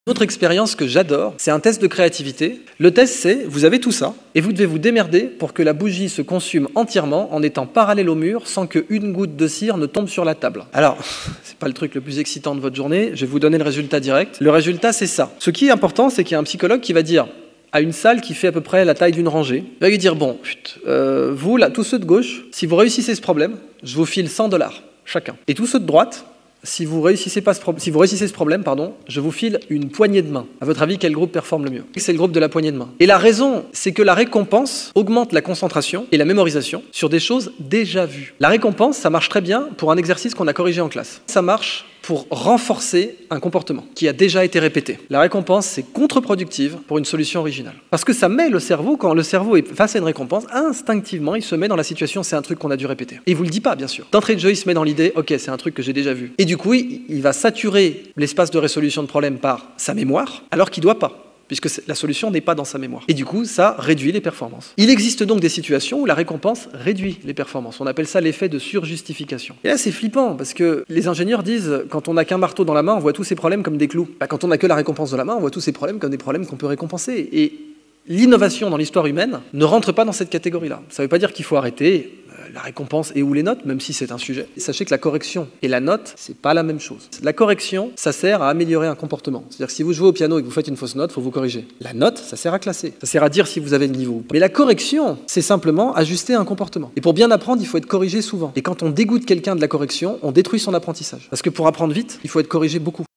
Autre expérience que j'adore, c'est un test de créativité. Le test, c'est, vous avez tout ça, et vous devez vous démerder pour que la bougie se consume entièrement en étant parallèle au mur sans qu'une goutte de cire ne tombe sur la table. Alors, c'est pas le truc le plus excitant de votre journée, je vais vous donner le résultat direct. Le résultat, c'est ça. Ce qui est important, c'est qu'il y a un psychologue qui va dire à une salle qui fait à peu près la taille d'une rangée, il va lui dire, bon, vous, là, tous ceux de gauche, si vous réussissez ce problème, je vous file 100 $ chacun. Et tous ceux de droite, si vous réussissez ce problème, je vous file une poignée de main. À votre avis, quel groupe performe le mieux? C'est le groupe de la poignée de main. Et la raison, c'est que la récompense augmente la concentration et la mémorisation sur des choses déjà vues. La récompense, ça marche très bien pour un exercice qu'on a corrigé en classe. Ça marche pour renforcer un comportement qui a déjà été répété. La récompense, c'est contre-productive pour une solution originale. Parce que ça met le cerveau, quand le cerveau est face à une récompense, instinctivement, il se met dans la situation, c'est un truc qu'on a dû répéter. Et il vous le dit pas, bien sûr. D'entrée de jeu, il se met dans l'idée, ok, c'est un truc que j'ai déjà vu. Et du coup, il va saturer l'espace de résolution de problème par sa mémoire, alors qu'il doit pas, puisque la solution n'est pas dans sa mémoire. Et du coup, ça réduit les performances. Il existe donc des situations où la récompense réduit les performances. On appelle ça l'effet de surjustification. Et là, c'est flippant, parce que les ingénieurs disent, quand on n'a qu'un marteau dans la main, on voit tous ces problèmes comme des clous. Quand on n'a que la récompense de la main, on voit tous ces problèmes comme des problèmes qu'on peut récompenser. Et l'innovation dans l'histoire humaine ne rentre pas dans cette catégorie-là. Ça ne veut pas dire qu'il faut arrêter la récompense et ou les notes, même si c'est un sujet. Et sachez que la correction et la note, c'est pas la même chose. La correction, ça sert à améliorer un comportement. C'est-à-dire que si vous jouez au piano et que vous faites une fausse note, il faut vous corriger. La note, ça sert à classer. Ça sert à dire si vous avez le niveau ou pas. Mais la correction, c'est simplement ajuster un comportement. Et pour bien apprendre, il faut être corrigé souvent. Et quand on dégoûte quelqu'un de la correction, on détruit son apprentissage. Parce que pour apprendre vite, il faut être corrigé beaucoup.